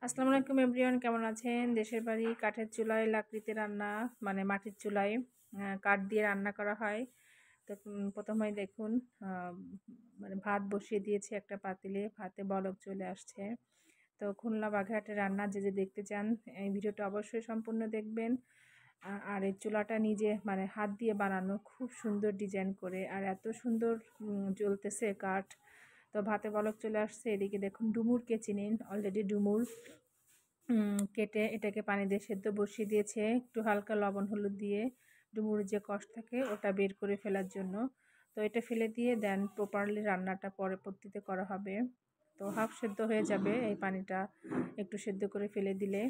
আসসালামু আলাইকুম এভরিওয়ান, কেমন আছেন? দেশের বাড়ি কাঠের চুলায় লাকড়িতে রান্না, মানে মাটির চুলায় কাঠ দিয়ে রান্না করা হয়। তো প্রথমেই দেখুন, মানে ভাত বসিয়ে দিয়েছি একটা পাতিলে, ভাতে বলক চলে আসছে। তো খুলনা বাগেরহাটের রান্না যে দেখতে চান, এই ভিডিওটা অবশ্যই সম্পূর্ণ দেখবেন। আর এই চুলাটা নিজে মানে হাত দিয়ে বানানো, খুব সুন্দর ডিজাইন করে, আর এত সুন্দর জ্বলতেছে কাঠ। তো ভাতে বলক চলে আসছে। এদিকে দেখুন ডুমুরকে চিনেন, অলরেডি ডুমুর কেটে এটাকে পানি দিয়ে সেদ্ধ বসিয়ে দিয়েছে, একটু হালকা লবণ হলুদ দিয়ে ডুমুরের যে কষ থাকে ওটা বের করে ফেলার জন্য। তো এটা ফেলে দিয়ে দেন প্রপারলি রান্নাটা পরবর্তীতে করা হবে। তো হাফ সেদ্ধ হয়ে যাবে এই পানিটা একটু সেদ্ধ করে ফেলে দিলে।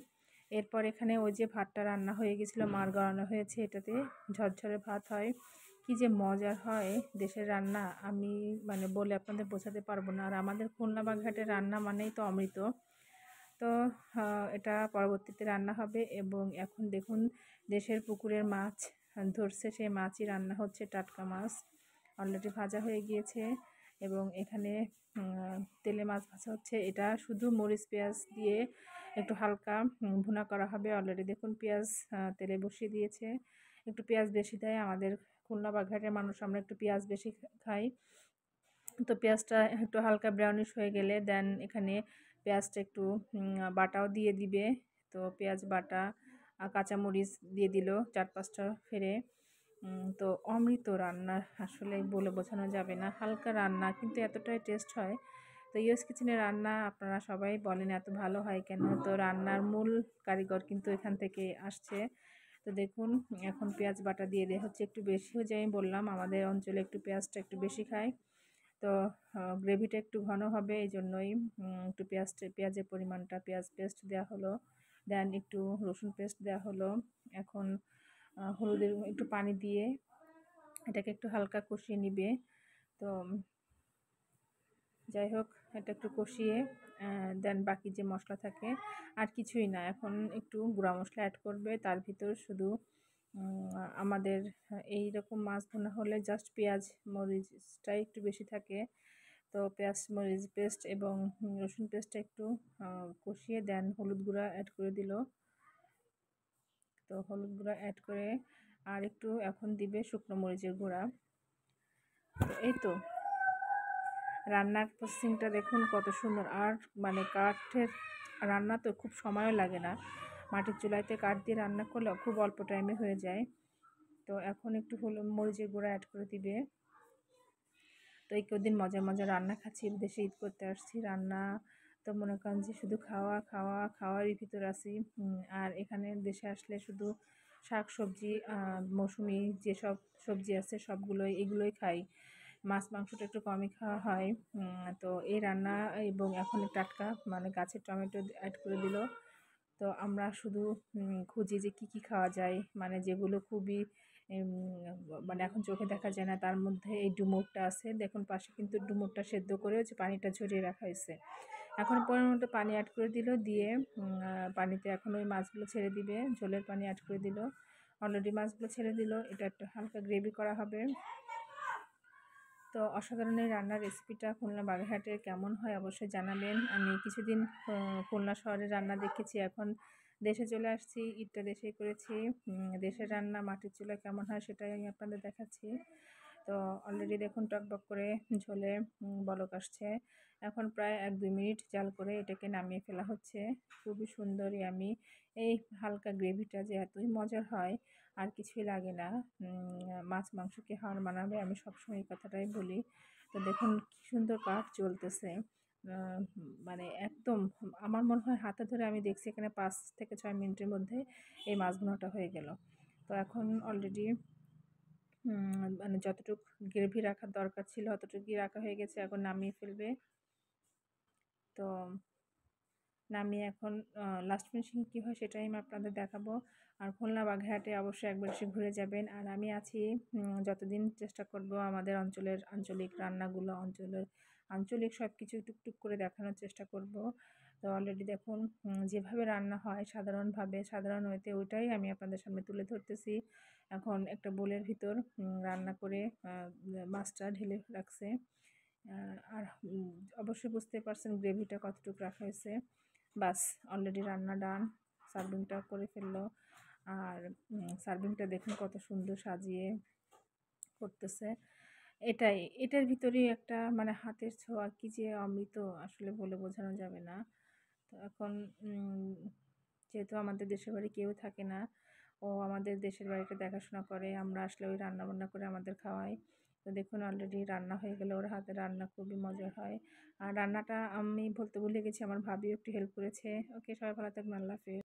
এরপর এখানে ওই যে ভাতটা রান্না হয়ে গেছিলো, মাড় গড়ানো হয়েছে, এটাতে ঝরঝরে ভাত হয়। কি যে মজার হয় দেশের রান্না, আমি মানে বলে আপনাদের বোঝাতে পারবো না। আর আমাদের খুলনা বাগেরহাটের রান্না মানেই তো অমৃত। তো এটা পরবর্তীতে রান্না হবে। এবং এখন দেখুন দেশের পুকুরের মাছ ধরছে, সেই মাছই রান্না হচ্ছে, টাটকা মাছ অলরেডি ভাজা হয়ে গিয়েছে। এবং এখানে তেলে মাছ ভাজা হচ্ছে, এটা শুধু মরিচ পেঁয়াজ দিয়ে একটু হালকা ভুনা করা হবে। অলরেডি দেখুন পেঁয়াজ তেলে বসিয়ে দিয়েছে, একটু পেঁয়াজ বেশি দেয় আমাদের খুলনা বাগেরহাটের মানুষ, আমরা একটু পেঁয়াজ বেশি খাই। তো পেঁয়াজটা একটু হালকা ব্রাউনিশ হয়ে গেলে দেন এখানে পেঁয়াজটা একটু বাটাও দিয়ে দিবে। তো পেঁয়াজ বাটা, কাঁচামরিচ দিয়ে দিল 4-5টা ফেরে। তো অমৃত রান্না, আসলে বলে বোঝানো যাবে না। হালকা রান্না কিন্তু এতটাই টেস্ট হয়। তো ইউএস কিচেনের রান্না আপনারা সবাই বলেন এত ভালো হয় কেন? তো রান্নার মূল কারিগর কিন্তু এখান থেকে আসছে। তো দেখুন এখন পেঁয়াজ বাটা দিয়ে দেওয়া হচ্ছে, একটু বেশি হয়ে যায়, আমি বললাম আমাদের অঞ্চলে একটু পেঁয়াজটা একটু বেশি খায়। তো গ্রেভিটা একটু ঘন হবে, এই জন্যই একটু পেঁয়াজের পরিমাণটা, পেঁয়াজ পেস্ট দেওয়া হলো, দেন একটু রসুন পেস্ট দেওয়া হলো। এখন হলুদের একটু পানি দিয়ে এটাকে একটু হালকা কষিয়ে নিবে। তো যাই হোক, এটা একটু কষিয়ে দেন বাকি যে মশলা থাকে আর কিছুই না, এখন একটু গুঁড়া মশলা অ্যাড করবে। তার ভিতর শুধু আমাদের এই রকম মাছ ভুনা হলে জাস্ট পেঁয়াজ মরিচটাই একটু বেশি থাকে। তো পেঁয়াজ মরিচ পেস্ট এবং রসুন পেস্টটা একটু কষিয়ে দেন হলুদ গুঁড়া অ্যাড করে দিল। তো হলুদ গুঁড়া অ্যাড করে আর একটু এখন দিবে শুকনো মরিচের গুঁড়া। তো এই তো রান্নার প্রসেসিংটা দেখুন কত সুন্দর। আর মানে কাঠের রান্না তো খুব সময়ও লাগে না, মাটির চুলাইতে কাঠ দিয়ে রান্না করলে খুব অল্প টাইমে হয়ে যায়। তো এখন একটু মরিচের গুঁড়া অ্যাড করে দিবে। তো এই কদিন মজার মজার রান্না খাচ্ছি, দেশে ঈদ করতে আসছি, রান্না তো মনে করেন যে শুধু খাওয়া খাওয়া খাওয়ারই ভিতর আছি। আর এখানে দেশে আসলে শুধু শাক সবজি, মৌসুমি যেসব সবজি আছে সবগুলোই, এগুলোই খাই। মাছ মাংসটা একটু কমই খাওয়া হয়। তো এই রান্না এবং এখন টাটকা মানে গাছের টমেটো অ্যাড করে দিল। তো আমরা শুধু খুঁজি যে কী কী খাওয়া যায়, মানে যেগুলো খুবই মানে এখন চোখে দেখা যায় না, তার মধ্যে এই ডুমুরটা আছে। দেখুন পাশে কিন্তু ডুমুরটা সেদ্ধ করে হচ্ছে পানিটা ঝরিয়ে রাখা হয়েছে। এখন পরিমাণ মতো পানি অ্যাড করে দিল, দিয়ে পানিতে এখন ওই মাছগুলো ছেড়ে দিবে, ঝোলের পানি অ্যাড করে দিল, অলরেডি মাছগুলো ছেড়ে দিল। এটা একটা হালকা গ্রেভি করা হবে। তো অসাধারণ এই রান্নার রেসিপিটা খুলনা বাগেরহাটের কেমন হয় অবশ্যই জানাবেন। আমি কিছুদিন খুলনা শহরে রান্না দেখেছি, এখন দেশে চলে আসছি, ঈদটা দেশেই করেছি। দেশের রান্না মাটির চুলা কেমন হয় সেটাই আমি আপনাদের দেখাচ্ছি। তো অলরেডি দেখুন টকবক করে ঝোলে বলক আসছে। এখন প্রায় 1-2 মিনিট জাল করে এটাকে নামিয়ে ফেলা হচ্ছে। খুবই সুন্দর আমি এই হালকা গ্রেভিটা যে এতই মজার হয়, আর কিছুই লাগে না। মাছ মাংসকে হার মানাবে, আমি সবসময় এই কথাটাই বলি। তো দেখুন কি সুন্দর কাঠ জ্বলতেছে, মানে একদম আমার মনে হয় হাতে ধরে আমি দেখছি এখানে 5 থেকে 6 মিনিটের মধ্যে এই মাছ ভুনাটা হয়ে গেল। তো এখন অলরেডি মানে যতটুক গ্রেভি রাখার দরকার ছিল অতটুকুই রাখা হয়ে গেছে, এখন নামিয়ে ফেলবে। তো নামিয়ে এখন লাস্ট ফিনিশিং কী হয় সেটাই আমি আপনাদের দেখাবো। আর খুলনা বাগেরহাটে অবশ্যই একবার এসে ঘুরে যাবেন। আর আমি আছি যতদিন, চেষ্টা করব আমাদের অঞ্চলের আঞ্চলিক রান্নাগুলো, আঞ্চলিক সব কিছু টুকটুক করে দেখানোর চেষ্টা করব। তো অলরেডি দেখুন যেভাবে রান্না হয় সাধারণভাবে, সাধারণ ওয়েতে, ওইটাই আমি আপনাদের সামনে তুলে ধরতেছি। এখন একটা বোলের ভিতর রান্না করে মাছটা ঢেলে রাখছে। আর অবশ্যই বুঝতে পারছেন গ্রেভিটা কতটুকু রাখা হয়েছে। বাস অলরেডি রান্না ডান। সার্ভিংটা করে ফেললো। আর সার্ভিংটা দেখুন কত সুন্দর সাজিয়ে করতেছে। এটার ভিতরেই একটা মানে হাতের ছোঁয়া কি যে অমৃত, আসলে বলে বোঝানো যাবে না। তো এখন যেহেতু আমাদের দেশের বাড়ি কেউ থাকে না, ও আমাদের দেশের বাড়িটা দেখাশোনা করে, আমরা আসলে ওই রান্না বান্না করে আমাদের খাওয়াই। তো দেখুন অলরেডি রান্না হয়ে গেলে, ওর হাতে রান্না খুবই মজার হয়। আর রান্নাটা আমি বলতে ভুলে গেছি, আমার ভাবিও একটু হেল্প করেছে। ওকে, সবাই ভালো থাকবেন, আল্লাহ হাফেজ।